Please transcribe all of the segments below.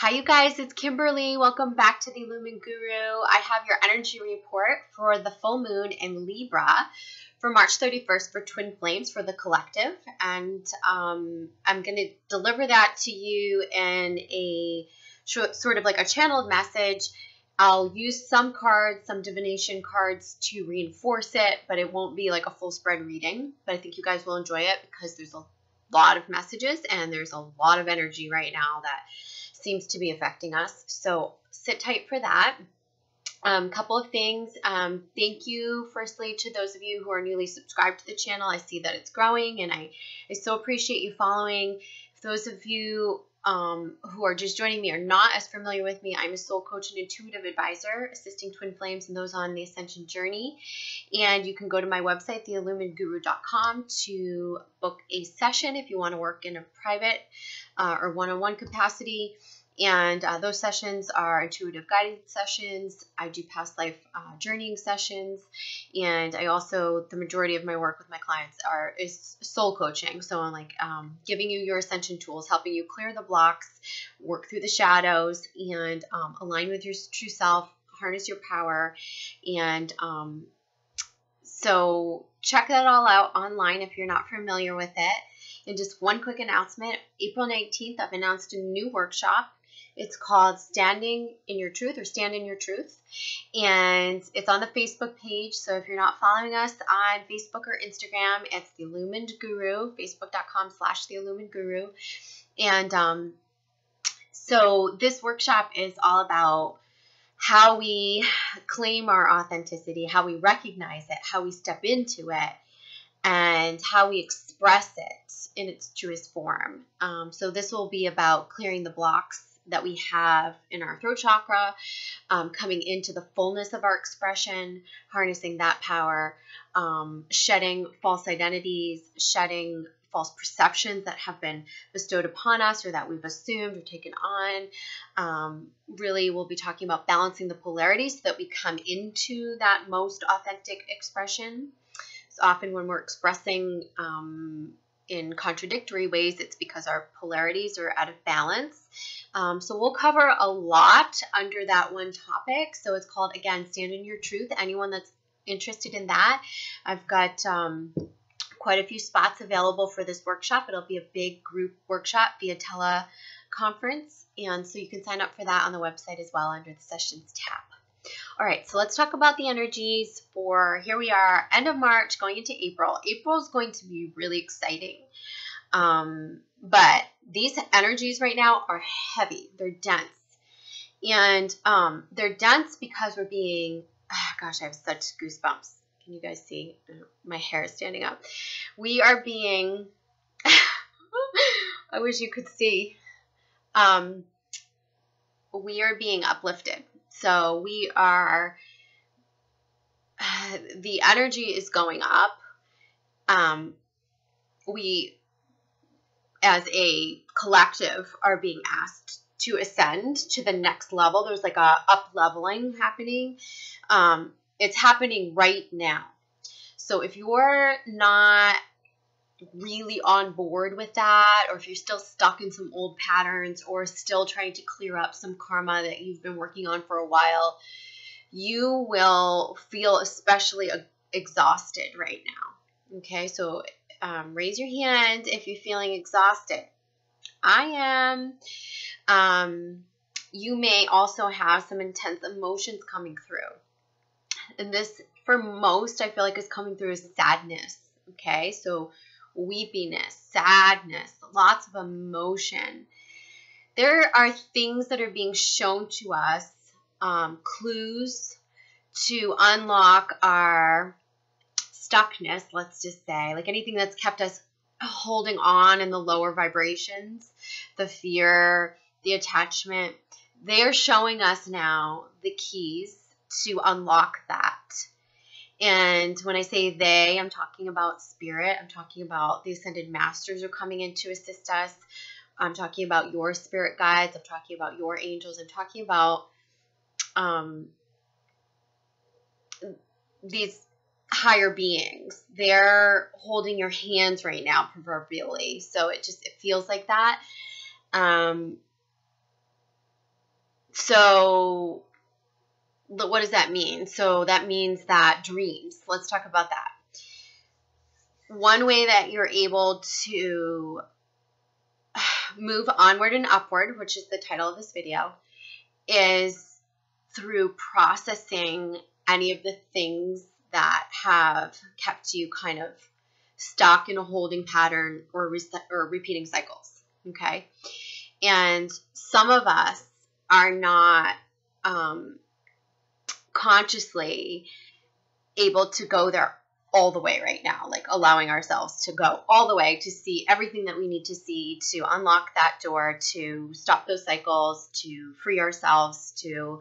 Hi, you guys. It's Kimberly. Welcome back to the Lumen Guru. I have your energy report for the full moon in Libra for March 31st for Twin Flames for the collective. And I'm going to deliver that to you in a sort of like a channeled message. I'll use some cards, some divination cards to reinforce it, but it won't be like a full spread reading. But I think you guys will enjoy it because there's a lot of messages and there's a lot of energy right now that seems to be affecting us. So sit tight for that. Couple of things. Thank you firstly to those of you who are newly subscribed to the channel. I see that it's growing and I so appreciate you following. For those of you who are just joining me or not as familiar with me, I'm a soul coach and intuitive advisor assisting twin flames and those on the ascension journey. And you can go to my website, theilluminguru.com, to book a session if you want to work in a private or one-on-one capacity. And those sessions are intuitive guided sessions. I do past life journeying sessions. And I also, the majority of my work with my clients is soul coaching. So I'm like giving you your ascension tools, helping you clear the blocks, work through the shadows, and align with your true self, harness your power. And so check that all out online if you're not familiar with it. And just one quick announcement, April 19th, I've announced a new workshop. It's called Standing in Your Truth or Stand in Your Truth. And it's on the Facebook page. So if you're not following us on Facebook or Instagram, it's The Illumined Guru, facebook.com/The Illumined Guru. And so this workshop is all about how we claim our authenticity, how we recognize it, how we step into it, and how we express it in its truest form. So this will be about clearing the blocks that we have in our throat chakra, coming into the fullness of our expression, harnessing that power, shedding false identities, shedding false perceptions that have been bestowed upon us or that we've assumed or taken on. Really, we'll be talking about balancing the polarities so that we come into that most authentic expression. So often when we're expressing in contradictory ways, it's because our polarities are out of balance. So we'll cover a lot under that one topic. So it's called, again, Stand in Your Truth. Anyone that's interested in that, I've got quite a few spots available for this workshop. It'll be a big group workshop via teleconference. And so you can sign up for that on the website as well under the sessions tab. All right, so let's talk about the energies for, here we are, end of March, going into April. April is going to be really exciting. But these energies right now are heavy. They're dense. And they're dense because we're being, gosh, I have such goosebumps. Can you guys see? My hair is standing up. We are being, I wish you could see. We are being uplifted. So we are, the energy is going up. We, as a collective, are being asked to ascend to the next level. There's like a up-leveling happening. It's happening right now. So if you're not really on board with that, or if you're still stuck in some old patterns or still trying to clear up some karma that you've been working on for a while, you will feel especially exhausted right now. Okay, so raise your hand if you're feeling exhausted. I am. You may also have some intense emotions coming through. And this, for most, I feel like is coming through as sadness. Okay, so weepiness, sadness, lots of emotion. There are things that are being shown to us, clues to unlock our stuckness, let's just say, like anything that's kept us holding on in the lower vibrations, the fear, the attachment. They're showing us now the keys to unlock that. And when I say they, I'm talking about spirit. I'm talking about the ascended masters are coming in to assist us. I'm talking about your spirit guides. I'm talking about your angels. I'm talking about these higher beings. They're holding your hands right now, proverbially. So it feels like that. So what does that mean? So that means that dreams. Let's talk about that. One way that you're able to move onward and upward, which is the title of this video, is through processing any of the things that have kept you kind of stuck in a holding pattern or repeating cycles. Okay. And some of us are not consciously able to go there all the way right now, like allowing ourselves to go all the way to see everything that we need to see, to unlock that door, to stop those cycles, to free ourselves, to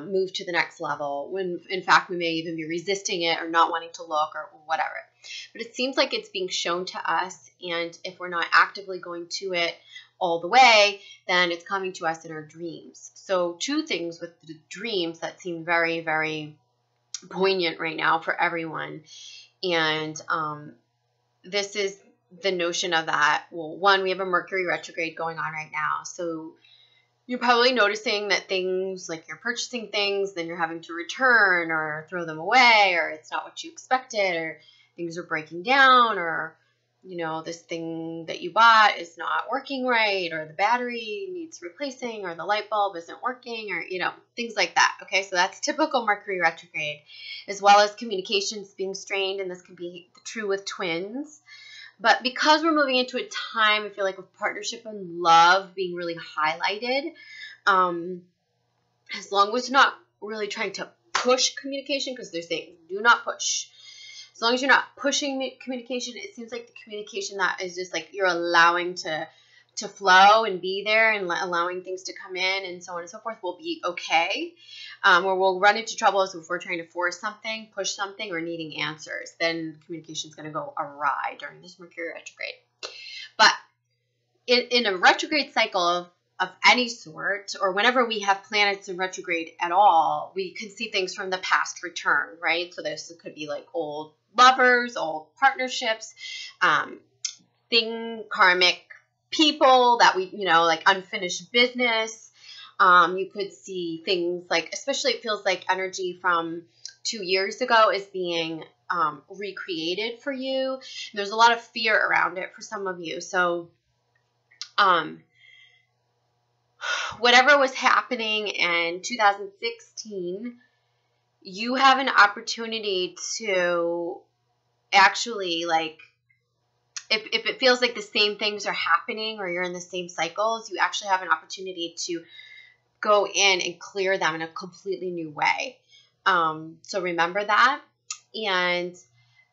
move to the next level, when in fact we may even be resisting it or not wanting to look or whatever. But it seems like it's being shown to us, and if we're not actively going to it all the way, then it's coming to us in our dreams. So two things with the dreams that seem very, very poignant right now for everyone. And this is the notion of that. Well, one, we have a Mercury retrograde going on right now. So you're probably noticing that things, like you're purchasing things, then you're having to return or throw them away, or it's not what you expected, or things are breaking down, or, you know, this thing that you bought is not working right, or the battery needs replacing, or the light bulb isn't working, or, you know, things like that. Okay, so that's typical Mercury retrograde, as well as communications being strained, and this can be true with twins. But because we're moving into a time, I feel like, of partnership and love being really highlighted, as long as you're not really trying to push communication, because they're saying do not push. As long as you're not pushing communication, it seems like the communication that is just like you're allowing to flow and be there, and allowing things to come in and so on and so forth will be okay. Or we'll run into trouble if we're trying to force something, push something, or needing answers. Then communication is going to go awry during this Mercury retrograde. But in a retrograde cycle of any sort, or whenever we have planets in retrograde at all, we can see things from the past return, right? So this could be like old lovers, old partnerships, karmic people that we, you know, like unfinished business. You could see things like, especially it feels like energy from 2 years ago is being recreated for you. And there's a lot of fear around it for some of you. So whatever was happening in 2016, you have an opportunity to actually, like, if it feels like the same things are happening or you're in the same cycles, you actually have an opportunity to go in and clear them in a completely new way. So remember that. And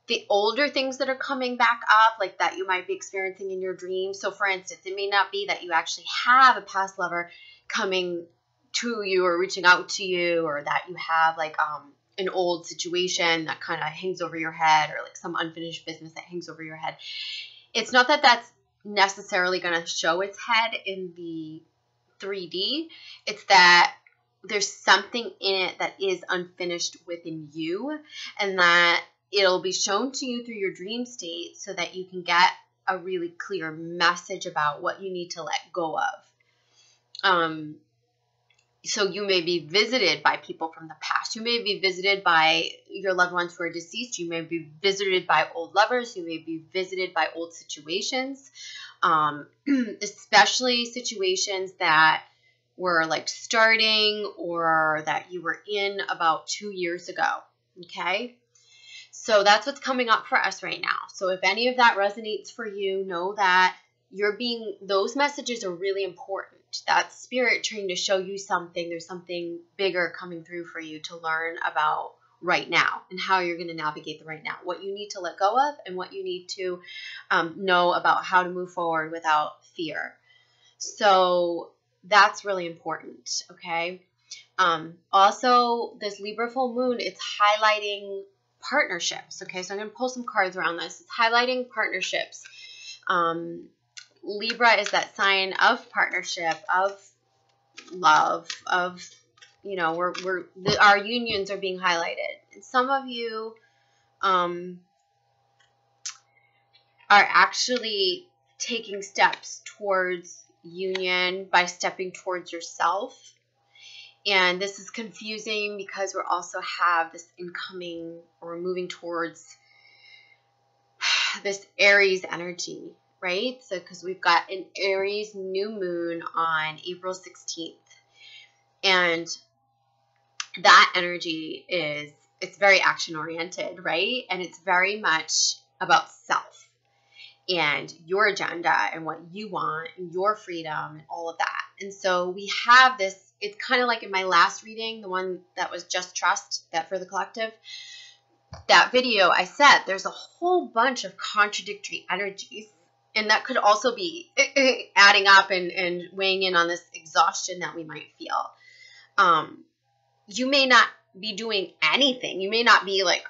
the older things that are coming back up, like that you might be experiencing in your dreams. So for instance, it may not be that you actually have a past lover coming to you or reaching out to you, or that you have like an old situation that kind of hangs over your head, or like some unfinished business that hangs over your head. It's not that that's necessarily going to show its head in the 3D. It's that there's something in it that is unfinished within you, and that it'll be shown to you through your dream state so that you can get a really clear message about what you need to let go of. So you may be visited by people from the past. You may be visited by your loved ones who are deceased. You may be visited by old lovers. You may be visited by old situations, especially situations that were like starting or that you were in about 2 years ago. Okay. So that's what's coming up for us right now. So if any of that resonates for you, know that those messages are really important. That's spirit trying to show you something. There's something bigger coming through for you to learn about right now, and how you're going to navigate the right now, what you need to let go of, and what you need to know about how to move forward without fear. So that's really important. Okay. Also, this Libra full moon, it's highlighting partnerships. Okay. So I'm going to pull some cards around this. It's highlighting partnerships. Libra is that sign of partnership, of love, of, you know, our unions are being highlighted. And some of you are actually taking steps towards union by stepping towards yourself. And this is confusing because we also have this incoming, or we're moving towards this Aries energy, right? So because we've got an Aries new moon on April 16th. And that energy it's very action oriented, right? And it's very much about self and your agenda and what you want and your freedom and all of that. And so we have this, it's kind of like in my last reading, the one that was Just Trust, that for the collective, that video I said, there's a whole bunch of contradictory energies. And that could also be adding up and weighing in on this exhaustion that we might feel. You may not be doing anything. You may not be like,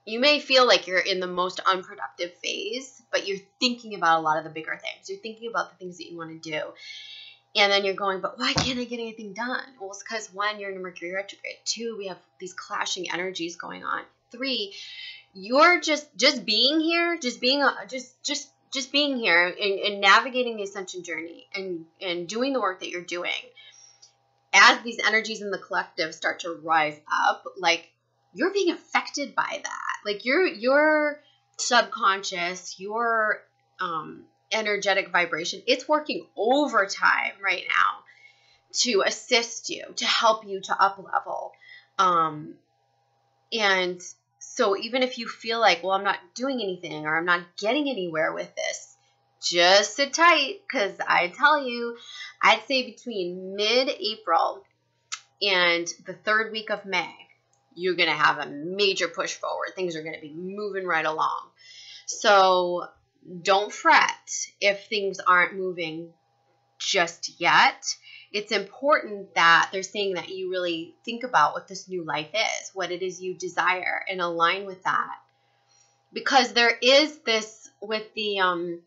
you may feel like you're in the most unproductive phase, but you're thinking about a lot of the bigger things. You're thinking about the things that you want to do. And then you're going, but why can't I get anything done? Well, it's because 1, you're in a Mercury retrograde. 2, we have these clashing energies going on. 3, you're just being here, just being here and navigating the ascension journey and doing the work that you're doing. As these energies in the collective start to rise up, like, you're being affected by that. Like, your subconscious, your energetic vibration, it's working overtime right now to assist you, to help you to up level. And so even if you feel like, well, I'm not doing anything or I'm not getting anywhere with this, just sit tight, because I tell you, I'd say between mid-April and the 3rd week of May, you're going to have a major push forward. Things are going to be moving right along. So don't fret if things aren't moving just yet. It's important that they're saying that you really think about what this new life is, what it is you desire, and align with that. Because there is this with the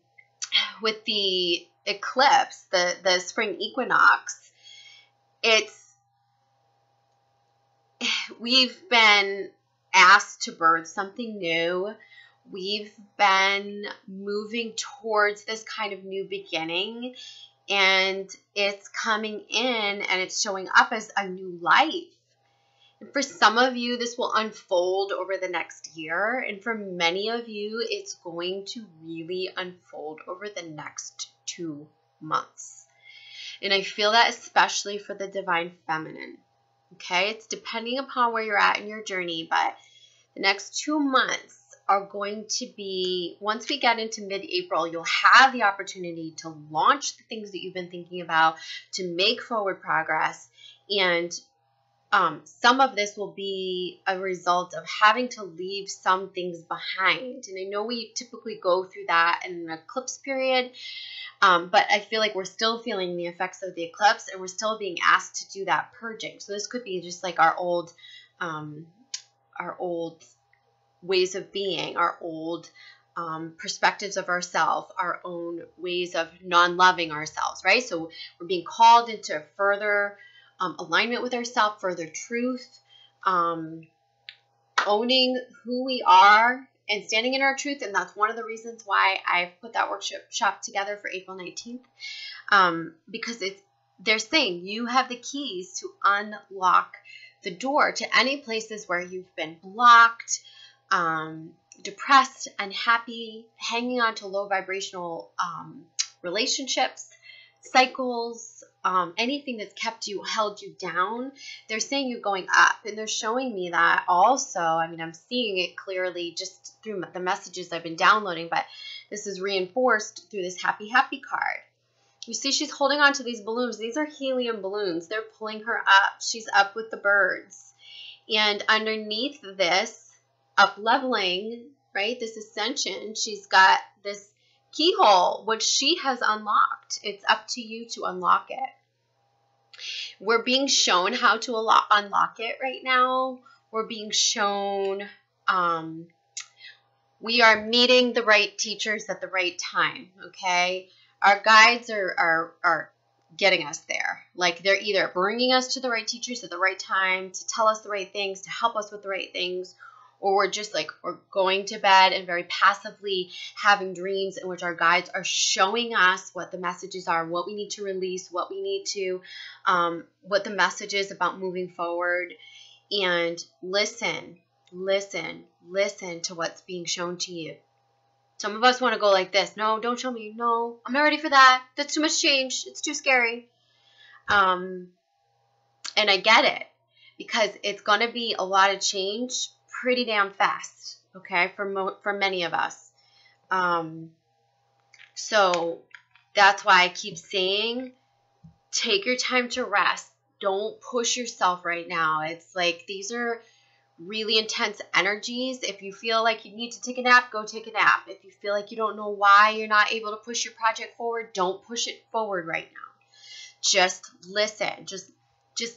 eclipse, the spring equinox, we've been asked to birth something new. We've been moving towards this kind of new beginning, and it's coming in and it's showing up as a new life. And for some of you, this will unfold over the next year. And for many of you, it's going to really unfold over the next 2 months. And I feel that especially for the divine feminine. Okay, it's depending upon where you're at in your journey, but the next 2 months are going to be, once we get into mid-April, you'll have the opportunity to launch the things that you've been thinking about, to make forward progress. And some of this will be a result of having to leave some things behind. And I know we typically go through that in an eclipse period, but I feel like we're still feeling the effects of the eclipse, and we're still being asked to do that purging. So this could be just like our old ways of being, our old perspectives of ourselves, our own ways of non-loving ourselves, right? So we're being called into further alignment with ourselves, further truth, owning who we are and standing in our truth. And that's one of the reasons why I've put that workshop together for April 19th, because they're saying you have the keys to unlock the door to any places where you've been blocked, depressed, unhappy, hanging on to low vibrational relationships, cycles, anything that's held you down. They're saying you're going up, and they're showing me that also. I mean, I'm seeing it clearly just through the messages I've been downloading, but this is reinforced through this happy, happy card. You see she's holding on to these balloons. These are helium balloons. They're pulling her up. She's up with the birds. And underneath this up-leveling, right, this ascension, she's got this keyhole, which she has unlocked. It's up to you to unlock it. We're being shown how to unlock it right now. We're being shown we are meeting the right teachers at the right time, okay? Our guides are getting us there. Like, they're either bringing us to the right teachers at the right time to tell us the right things, to help us with the right things, or we're just like, we're going to bed and very passively having dreams in which our guides are showing us what the messages are, what we need to release, what we need to, what the message is about moving forward. And listen to what's being shown to you. Some of us want to go like this. No, don't show me. No, I'm not ready for that. That's too much change. It's too scary. And I get it, because it's going to be a lot of change pretty damn fast, okay, for many of us. So that's why I keep saying, take your time to rest. Don't push yourself right now. It's like, these are really intense energies. If you feel like you need to take a nap, go take a nap. If you feel like you don't know why you're not able to push your project forward, don't push it forward right now. Just listen. Just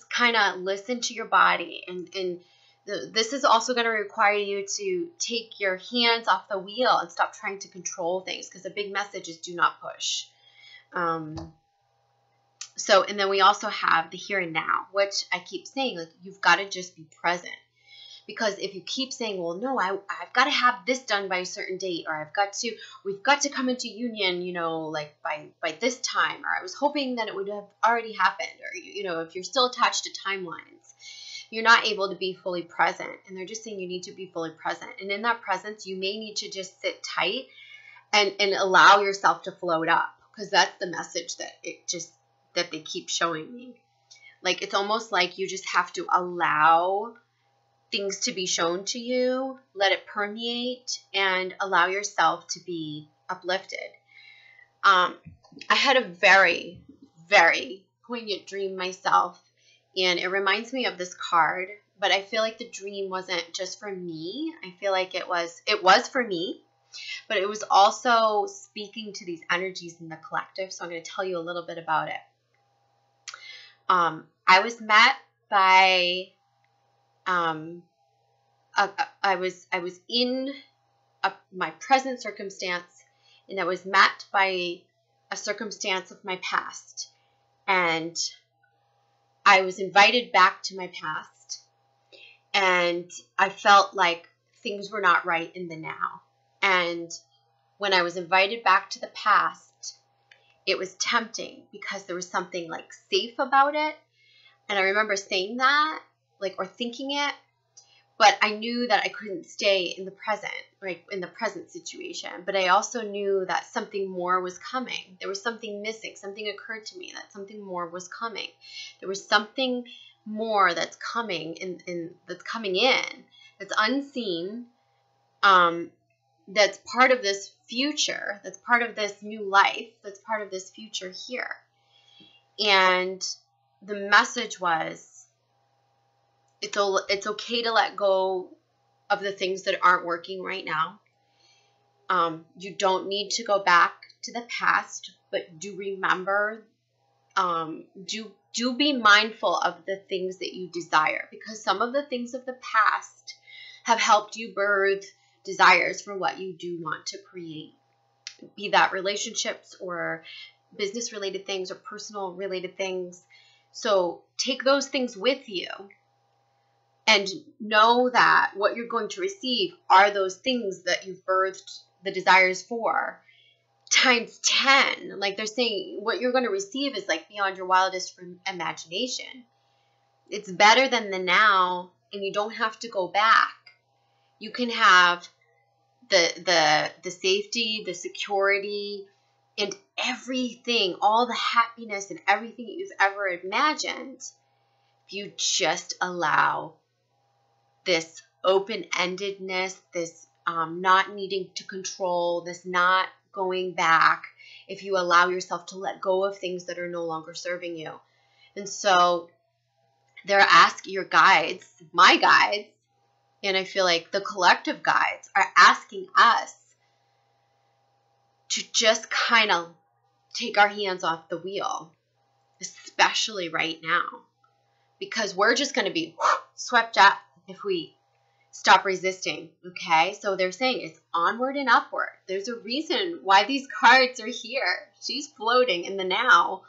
kind of listen to your body. And this is also going to require you to take your hands off the wheel and stop trying to control things, because the big message is do not push. So, and then we also have the here and now, which I keep saying, like, you've got to just be present. Because if you keep saying, well, no, I've got to have this done by a certain date, or we've got to come into union, like by this time, or I was hoping that it would have already happened, or, if you're still attached to timelines, you're not able to be fully present. And they're just saying you need to be fully present. And in that presence, you may need to just sit tight and allow yourself to float up, because that's the message that they keep showing me. Like, it's almost like you just have to allow things to be shown to you, let it permeate, and allow yourself to be uplifted. I had a very, very poignant dream myself, and it reminds me of this card, but I feel like the dream wasn't just for me. I feel like it was for me, but it was also speaking to these energies in the collective. So I'm going to tell you a little bit about it. I was met by I was in my present circumstance, and I was met by a circumstance of my past, and I was invited back to my past, and I felt like things were not right in the now. And when I was invited back to the past, it was tempting because there was something like safe about it. And I remember saying that, or thinking it, but I knew that I couldn't stay in the present, in the present situation. But I also knew that something more was coming. There was something missing. Something occurred to me that something more was coming. There was something more that's coming that's coming in, that's unseen, that's part of this future, that's part of this new life, that's part of this future here. And the message was, it's okay to let go of the things that aren't working right now. You don't need to go back to the past, but do remember, do be mindful of the things that you desire, because some of the things of the past have helped you birth desires for what you do want to create, be that relationships or business related things or personal related things. So take those things with you and know that what you're going to receive are those things that you've birthed the desires for times 10. Like, they're saying what you're going to receive is like beyond your wildest imagination. It's better than the now, and you don't have to go back. You can have the safety, the security, and everything, all the happiness and everything that you've ever imagined, if you just allow this open-endedness, this not needing to control, this not going back, if you allow yourself to let go of things that are no longer serving you. And so they're asking your guides, my guides, and I feel like the collective guides are asking us to just kind of take our hands off the wheel, especially right now, because we're just going to be swept up if we stop resisting. Okay, so they're saying it's onward and upward. There's a reason why these cards are here. She's floating in the now,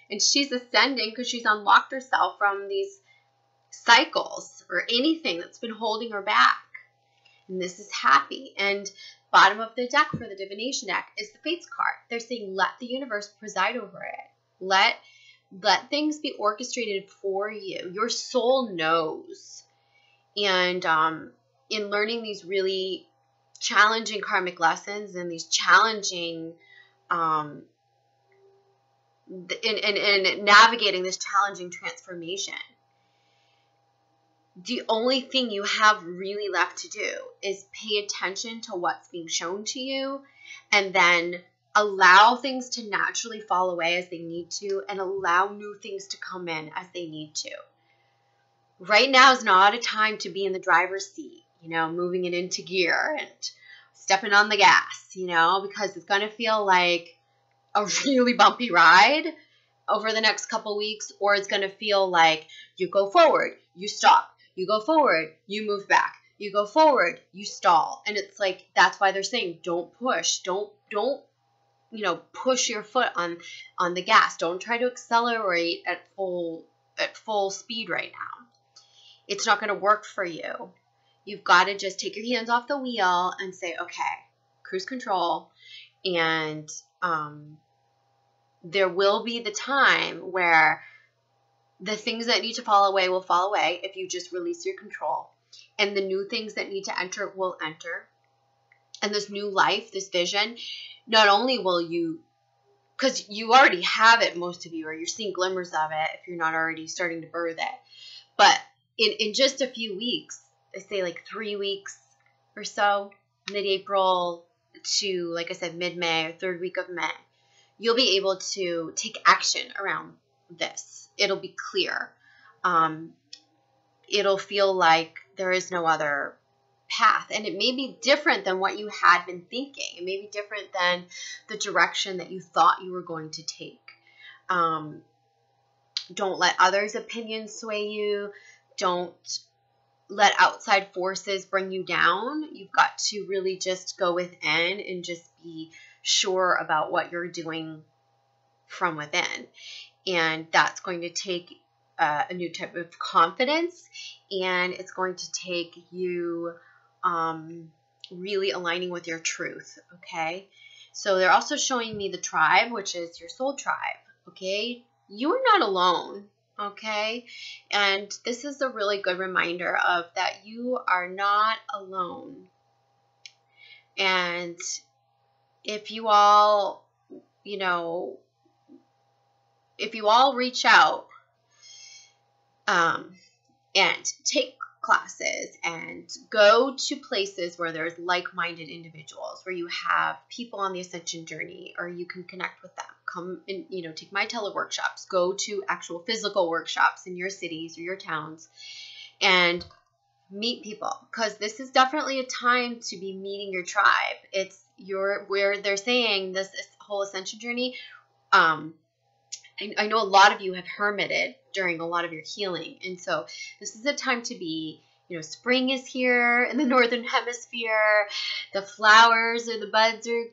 and she's ascending because she's unlocked herself from these cycles or anything that's been holding her back. And this is happy. And bottom of the deck for the divination deck is the Fates card. They're saying let the universe preside over it. Let things be orchestrated for you. Your soul knows. And in learning these really challenging karmic lessons and these challenging in navigating this challenging transformation, the only thing you have really left to do is pay attention to what's being shown to you, and then allow things to naturally fall away as they need to, and allow new things to come in as they need to. Right now is not a time to be in the driver's seat, moving it into gear and stepping on the gas, because it's going to feel like a really bumpy ride over the next couple weeks, or it's going to feel like you go forward, you stop, you go forward, you move back, you go forward, you stall. And it's like, that's why they're saying, don't push, don't push your foot on the gas. Don't try to accelerate at full speed right now. It's not going to work for you. You've got to just take your hands off the wheel and say, okay, cruise control. And there will be the time where the things that need to fall away will fall away if you just release your control. And the new things that need to enter will enter. And this new life, this vision, not only will you, because you already have it, most of you, or you're seeing glimmers of it if you're not already starting to birth it. But in just a few weeks, I say like 3 weeks or so, mid-April to, like I said, mid-May or third week of May, you'll be able to take action around this. It'll be clear. It'll feel like there is no other path. And it may be different than what you had been thinking. It may be different than the direction that you thought you were going to take. Don't let others' opinions sway you. Don't let outside forces bring you down. You've got to really just go within and just be sure about what you're doing from within. And that's going to take a new type of confidence, and it's going to take you really aligning with your truth, okay? So they're also showing me the tribe, which is your soul tribe, okay? You are not alone, okay? And this is a really good reminder of that you are not alone. And if you all, if you all reach out and take classes and go to places where there's like-minded individuals, where you have people on the ascension journey, or you can connect with them, come and, take my teleworkshops, go to actual physical workshops in your cities or your towns and meet people, because this is definitely a time to be meeting your tribe. It's where they're saying this whole ascension journey. I know a lot of you have hermited during a lot of your healing. And so this is a time to be, spring is here in the Northern Hemisphere. The flowers or the buds are,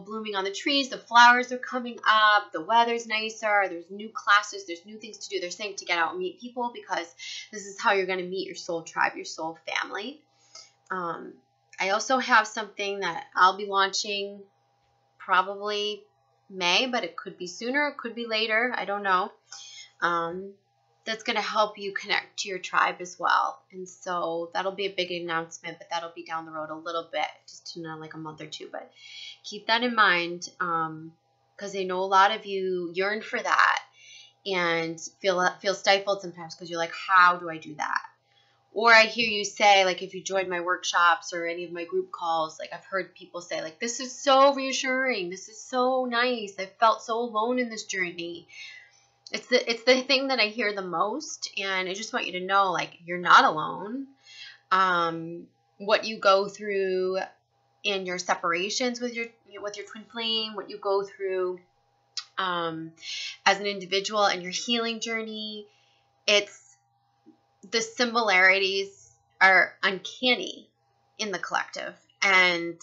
blooming on the trees. The flowers are coming up. The weather's nicer. There's new classes. There's new things to do. They're saying to get out and meet people, because this is how you're going to meet your soul tribe, your soul family. I also have something that I'll be launching probably May, but it could be sooner, it could be later, I don't know. That's going to help you connect to your tribe as well. And so that'll be a big announcement, but that'll be down the road a little bit, just in like a month or two. But keep that in mind, because I know a lot of you yearn for that and feel stifled sometimes, because you're like, how do I do that? Or I hear you say, like, if you joined my workshops or any of my group calls, like, I've heard people say, like, this is so reassuring. This is so nice. I felt so alone in this journey. It's the thing that I hear the most. And I just want you to know, like, you're not alone. What you go through in your separations with your twin flame, what you go through as an individual and your healing journey, the similarities are uncanny in the collective, and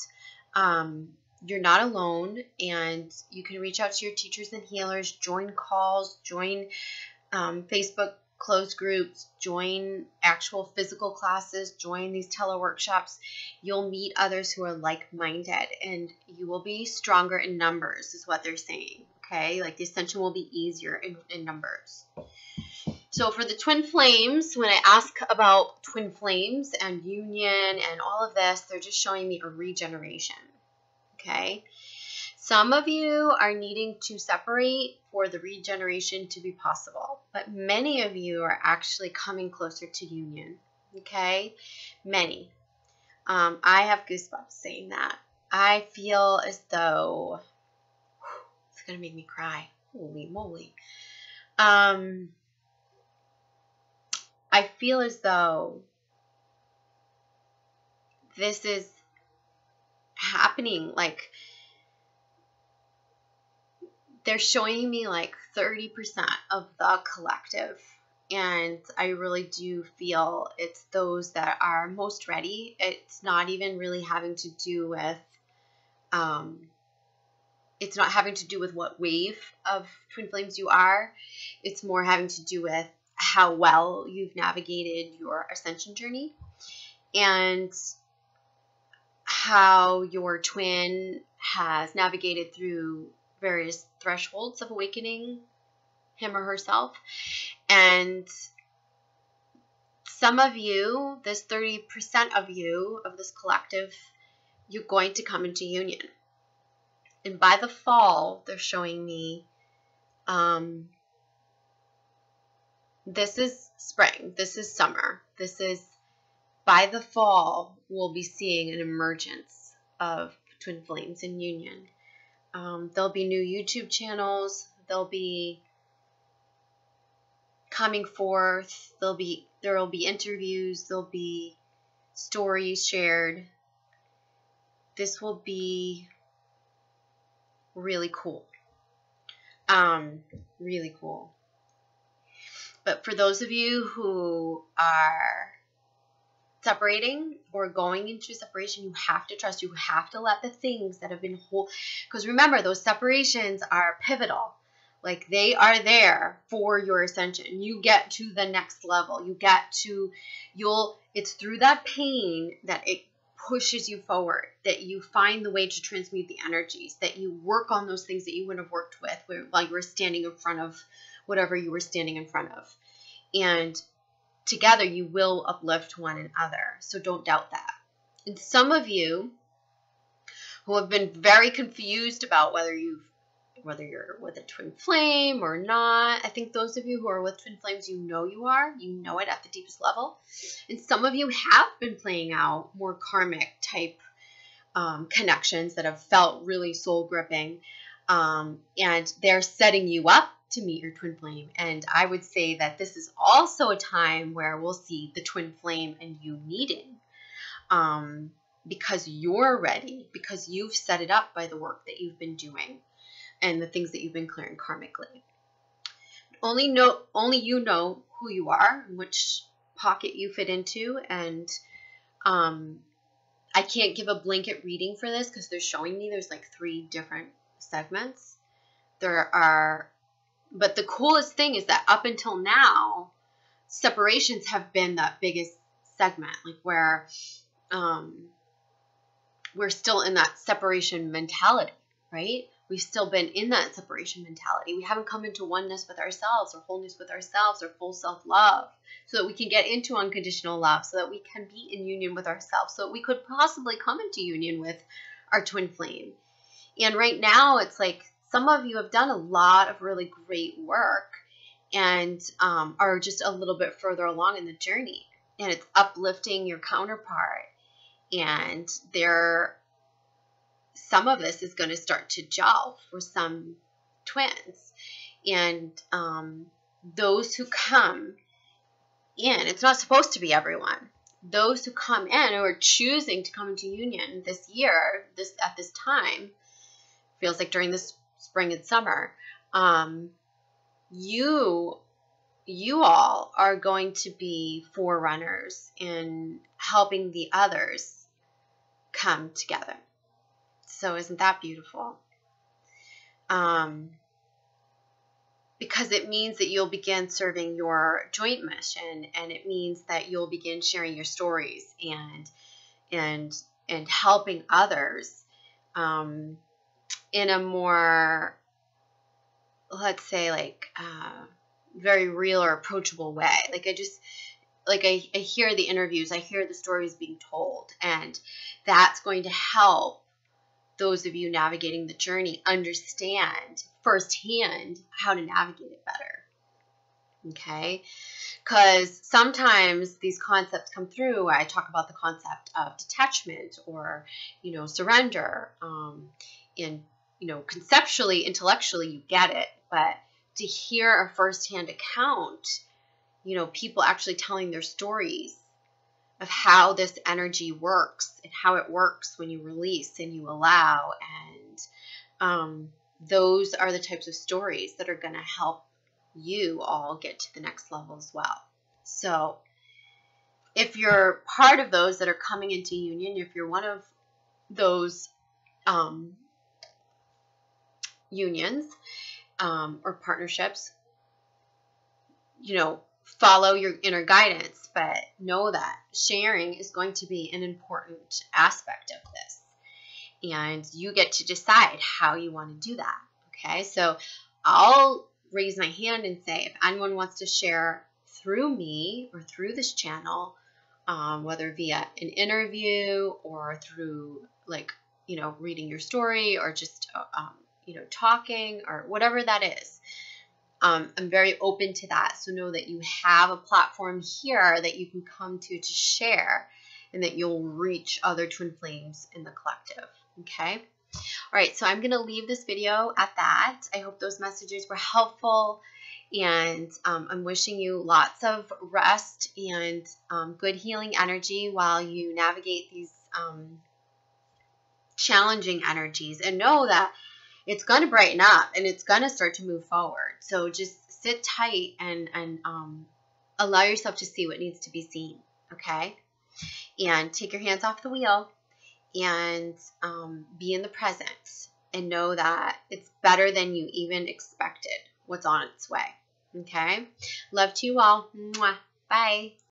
you're not alone, and you can reach out to your teachers and healers, join calls, join Facebook closed groups, join actual physical classes, join these teleworkshops. You'll meet others who are like-minded, and you will be stronger in numbers, is what they're saying. Okay, like the ascension will be easier in numbers. So for the twin flames, when I ask about twin flames and union and all of this, they're just showing me a regeneration. Okay. Some of you are needing to separate for the regeneration to be possible, but many of you are actually coming closer to union. Okay. Many. I have goosebumps saying that. I feel as though it's going to make me cry. Holy moly. I feel as though this is happening. Like, they're showing me like 30% of the collective. And I really do feel it's those that are most ready. It's not even really having to do with, it's not having to do with what wave of twin flames you are. It's more having to do with how well you've navigated your ascension journey and how your twin has navigated through various thresholds of awakening him or herself. And some of you, this 30% of you, of this collective, you're going to come into union. And by the fall, they're showing me, this is spring, this is summer, this is, by the fall, we'll be seeing an emergence of twin flames in union. There'll be new YouTube channels, there'll be coming forth, there will be interviews, there'll be stories shared. This will be really cool. Really cool. But for those of you who are separating or going into separation, you have to trust. You have to let the things that have been whole, because remember, those separations are pivotal. Like, they are there for your ascension. You get to the next level. You get to, it's through that pain that it pushes you forward, that you find the way to transmute the energies, that you work on those things that you wouldn't have worked with while you were standing in front of whatever you were standing in front of. And together you will uplift one another. So don't doubt that. And some of you who have been very confused about whether you're with a twin flame or not, I think those of you who are with twin flames, you know it at the deepest level. And some of you have been playing out more karmic type connections that have felt really soul gripping. And they're setting you up to meet your twin flame. And I would say that this is also a time where we'll see the twin flame and you meeting, because you're ready, because you've set it up by the work that you've been doing and the things that you've been clearing karmically. Only you know who you are and which pocket you fit into. And I can't give a blanket reading for this because they're showing me there's like 3 different segments. But the coolest thing is that up until now, separations have been the biggest segment, like where we're still in that separation mentality, right? We've still been in that separation mentality. We haven't come into oneness with ourselves or wholeness with ourselves or full self-love so that we can get into unconditional love, so that we can be in union with ourselves, so that we could possibly come into union with our twin flame. And right now, it's like some of you have done a lot of really great work and are just a little bit further along in the journey. And it's uplifting your counterpart. And some of this is going to start to gel for some twins. And those who come in, it's not supposed to be everyone. Those who come in or are choosing to come into union this year, at this time, feels like during this spring and summer, you all are going to be forerunners in helping the others come together. So isn't that beautiful? because it means that you'll begin serving your joint mission, and it means that you'll begin sharing your stories and helping others in a more, let's say, like very real or approachable way. Like I hear the interviews, I hear the stories being told, and that's going to help those of you navigating the journey understand firsthand how to navigate it better. Okay? Because sometimes these concepts come through. I talk about the concept of detachment or, surrender. And, conceptually, intellectually, you get it. But to hear a firsthand account, people actually telling their stories of how this energy works and how it works when you release and you allow. And those are the types of stories that are going to help you all get to the next level as well. So if you're part of those that are coming into union, if you're one of those unions or partnerships, follow your inner guidance, but know that sharing is going to be an important aspect of this. And you get to decide how you want to do that. Okay, so I'll raise my hand and say, if anyone wants to share through me or through this channel, whether via an interview or through reading your story or just, talking or whatever that is, I'm very open to that. So know that you have a platform here that you can come to share, and that you'll reach other twin flames in the collective. Okay. All right. So I'm going to leave this video at that. I hope those messages were helpful, and I'm wishing you lots of rest and good healing energy while you navigate these challenging energies, and know that it's going to brighten up and it's going to start to move forward. So just sit tight and allow yourself to see what needs to be seen. Okay. And take your hands off the wheel and be in the present, and know that it's better than you even expected what's on its way. Okay. Love to you all. Mwah. Bye.